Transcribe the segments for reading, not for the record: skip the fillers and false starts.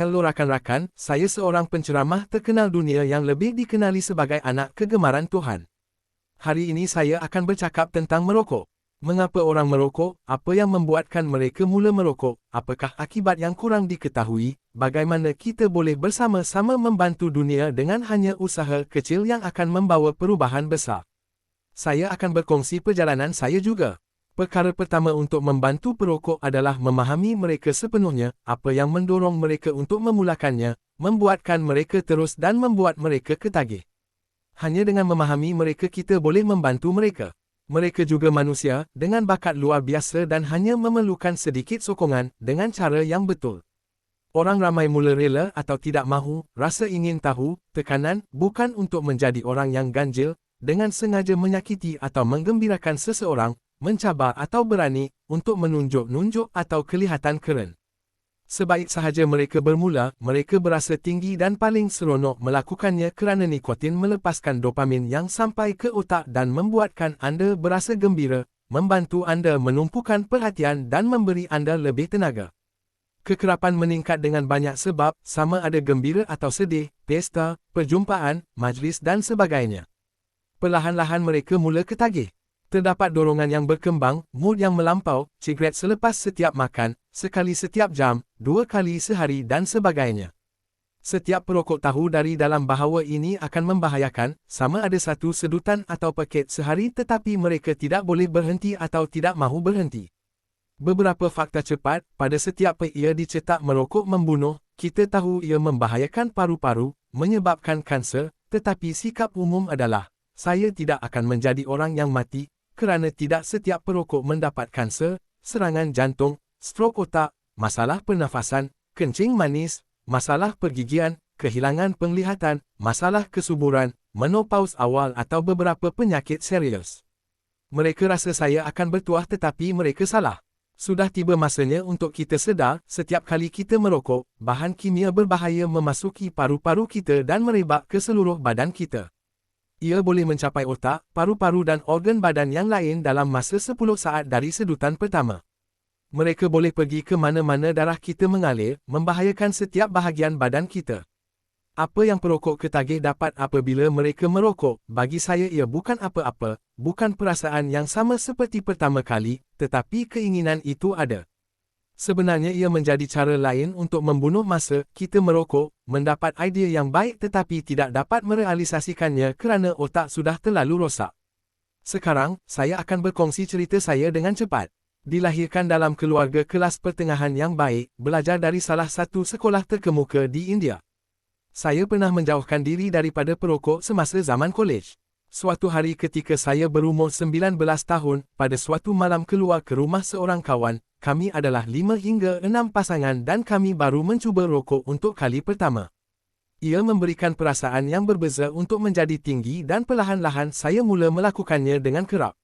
Hello rakan-rakan, saya seorang penceramah terkenal dunia yang lebih dikenali sebagai anak kegemaran Tuhan. Hari ini saya akan bercakap tentang merokok. Mengapa orang merokok? Apa yang membuatkan mereka mula merokok? Apakah akibat yang kurang diketahui? Bagaimana kita boleh bersama-sama membantu dunia dengan hanya usaha kecil yang akan membawa perubahan besar? Saya akan berkongsi perjalanan saya juga. Perkara pertama untuk membantu perokok adalah memahami mereka sepenuhnya, apa yang mendorong mereka untuk memulakannya, membuatkan mereka terus dan membuat mereka ketagih. Hanya dengan memahami mereka kita boleh membantu mereka. Mereka juga manusia, dengan bakat luar biasa dan hanya memerlukan sedikit sokongan, dengan cara yang betul. Orang ramai mula rela atau tidak mahu, rasa ingin tahu, tekanan, bukan untuk menjadi orang yang ganjil, dengan sengaja menyakiti atau menggembirakan seseorang, mencabar atau berani, untuk menunjuk-nunjuk atau kelihatan keren. Sebaik sahaja mereka bermula, mereka berasa tinggi dan paling seronok melakukannya kerana nikotin melepaskan dopamin yang sampai ke otak dan membuatkan anda berasa gembira, membantu anda menumpukan perhatian dan memberi anda lebih tenaga. Kekerapan meningkat dengan banyak sebab, sama ada gembira atau sedih, pesta, perjumpaan, majlis dan sebagainya. Perlahan-lahan mereka mula ketagih. Terdapat dorongan yang berkembang, mood yang melampau, cigaret selepas setiap makan, sekali setiap jam, 2 kali sehari dan sebagainya. Setiap perokok tahu dari dalam bahawa ini akan membahayakan, sama ada satu sedutan atau paket sehari tetapi mereka tidak boleh berhenti atau tidak mahu berhenti. Beberapa fakta cepat, pada setiap ia dicetak merokok membunuh, kita tahu ia membahayakan paru-paru, menyebabkan kanser, tetapi sikap umum adalah, saya tidak akan menjadi orang yang mati, kerana tidak setiap perokok mendapat kanser, serangan jantung, strok otak, masalah pernafasan, kencing manis, masalah pergigian, kehilangan penglihatan, masalah kesuburan, menopause awal atau beberapa penyakit serius. Mereka rasa saya akan bertuah tetapi mereka salah. Sudah tiba masanya untuk kita sedar, setiap kali kita merokok, bahan kimia berbahaya memasuki paru-paru kita dan merebak ke seluruh badan kita. Ia boleh mencapai otak, paru-paru dan organ badan yang lain dalam masa 10 saat dari sedutan pertama. Mereka boleh pergi ke mana-mana darah kita mengalir, membahayakan setiap bahagian badan kita. Apa yang perokok ketagih dapat apabila mereka merokok, bagi saya ia bukan apa-apa, bukan perasaan yang sama seperti pertama kali, tetapi keinginan itu ada. Sebenarnya ia menjadi cara lain untuk membunuh masa kita merokok, mendapat idea yang baik tetapi tidak dapat merealisasikannya kerana otak sudah terlalu rosak. Sekarang, saya akan berkongsi cerita saya dengan cepat. Dilahirkan dalam keluarga kelas pertengahan yang baik, belajar dari salah satu sekolah terkemuka di India. Saya pernah menjauhkan diri daripada perokok semasa zaman kolej. Suatu hari ketika saya berumur 19 tahun, pada suatu malam keluar ke rumah seorang kawan, kami adalah 5 hingga 6 pasangan dan kami baru mencuba rokok untuk kali pertama. Ia memberikan perasaan yang berbeza untuk menjadi tinggi dan perlahan-lahan saya mula melakukannya dengan kerap.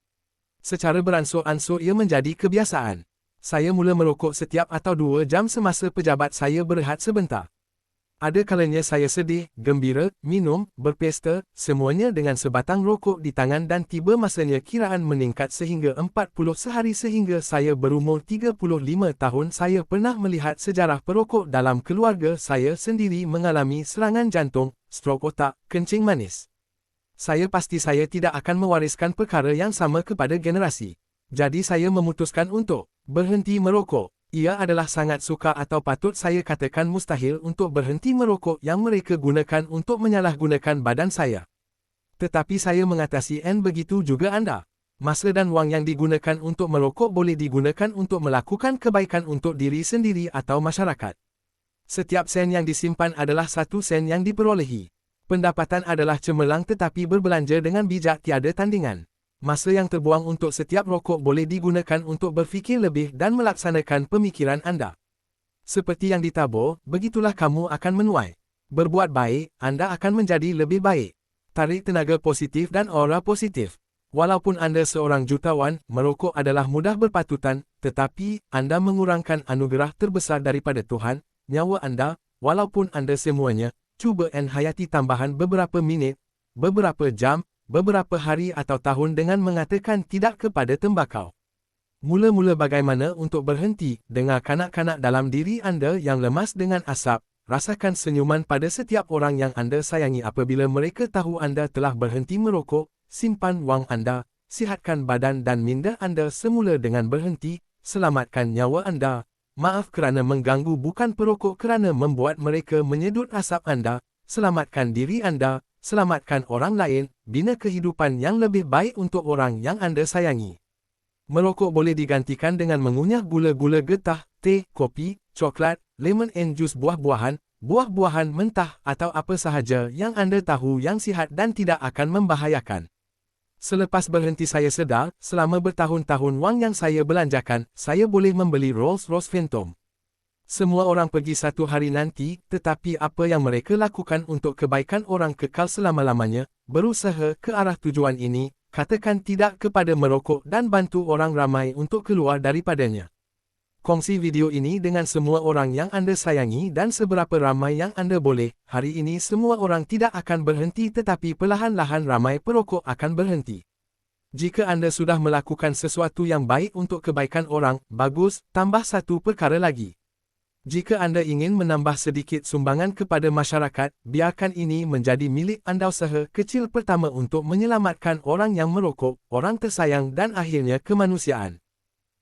Secara beransur-ansur ia menjadi kebiasaan. Saya mula merokok setiap atau 2 jam semasa pejabat saya berehat sebentar. Ada kalanya saya sedih, gembira, minum, berpesta, semuanya dengan sebatang rokok di tangan dan tiba masanya kiraan meningkat sehingga 40 sehari sehingga saya berumur 35 tahun saya pernah melihat sejarah perokok dalam keluarga saya sendiri mengalami serangan jantung, strok otak, kencing manis. Saya pasti saya tidak akan mewariskan perkara yang sama kepada generasi. Jadi saya memutuskan untuk berhenti merokok. Ia adalah sangat sukar atau patut saya katakan mustahil untuk berhenti merokok yang mereka gunakan untuk menyalahgunakan badan saya. Tetapi saya mengatasi begitu juga anda. Masa dan wang yang digunakan untuk merokok boleh digunakan untuk melakukan kebaikan untuk diri sendiri atau masyarakat. Setiap sen yang disimpan adalah 1 sen yang diperolehi. Pendapatan adalah cemerlang tetapi berbelanja dengan bijak tiada tandingan. Masa yang terbuang untuk setiap rokok boleh digunakan untuk berfikir lebih dan melaksanakan pemikiran anda. Seperti yang ditabur, begitulah kamu akan menuai. Berbuat baik, anda akan menjadi lebih baik. Tarik tenaga positif dan aura positif. Walaupun anda seorang jutawan, merokok adalah mudah berpatutan, tetapi anda mengurangkan anugerah terbesar daripada Tuhan, nyawa anda, walaupun anda semuanya, cuba hayati tambahan beberapa minit, beberapa jam, beberapa hari atau tahun dengan mengatakan tidak kepada tembakau. Mula-mula bagaimana untuk berhenti, dengar kanak-kanak dalam diri anda yang lemas dengan asap, rasakan senyuman pada setiap orang yang Anda sayangi apabila mereka tahu Anda telah berhenti merokok, simpan wang Anda, sihatkan badan dan minda Anda semula dengan berhenti, selamatkan nyawa Anda. Maaf kerana mengganggu bukan perokok kerana membuat mereka menyedut asap Anda, selamatkan diri Anda, selamatkan orang lain, bina kehidupan yang lebih baik untuk orang yang Anda sayangi. Merokok boleh digantikan dengan mengunyah gula-gula getah, teh, kopi, coklat, lemon and jus buah-buahan, buah-buahan mentah atau apa sahaja yang Anda tahu yang sihat dan tidak akan membahayakan. Selepas berhenti saya sedar, selama bertahun-tahun wang yang saya belanjakan, saya boleh membeli Rolls-Royce Phantom. Semua orang pergi satu hari nanti, tetapi apa yang mereka lakukan untuk kebaikan orang kekal selama-lamanya, berusaha ke arah tujuan ini, katakan tidak kepada merokok dan bantu orang ramai untuk keluar daripadanya. Kongsi video ini dengan semua orang yang Anda sayangi dan seberapa ramai yang Anda boleh. Hari ini semua orang tidak akan berhenti tetapi perlahan-lahan ramai perokok akan berhenti. Jika Anda sudah melakukan sesuatu yang baik untuk kebaikan orang, bagus, tambah satu perkara lagi. Jika Anda ingin menambah sedikit sumbangan kepada masyarakat, biarkan ini menjadi milik Anda usaha kecil pertama untuk menyelamatkan orang yang merokok, orang tersayang dan akhirnya kemanusiaan.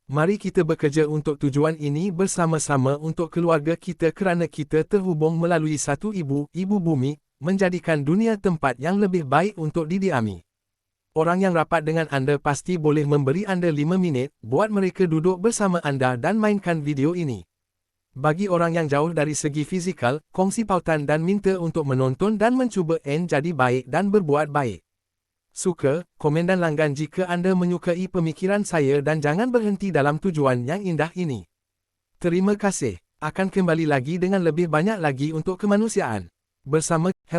Mari kita bekerja untuk tujuan ini bersama-sama untuk keluarga kita kerana kita terhubung melalui satu ibu bumi, menjadikan dunia tempat yang lebih baik untuk didiami. Orang yang rapat dengan Anda pasti boleh memberi Anda 5 minit, buat mereka duduk bersama Anda dan mainkan video ini. Bagi orang yang jauh dari segi fizikal, kongsi pautan dan minta untuk menonton dan mencuba jadi baik dan berbuat baik. Suka, komen dan langgan jika Anda menyukai pemikiran saya dan jangan berhenti dalam tujuan yang indah ini. Terima kasih. Akan kembali lagi dengan lebih banyak lagi untuk kemanusiaan. Bersama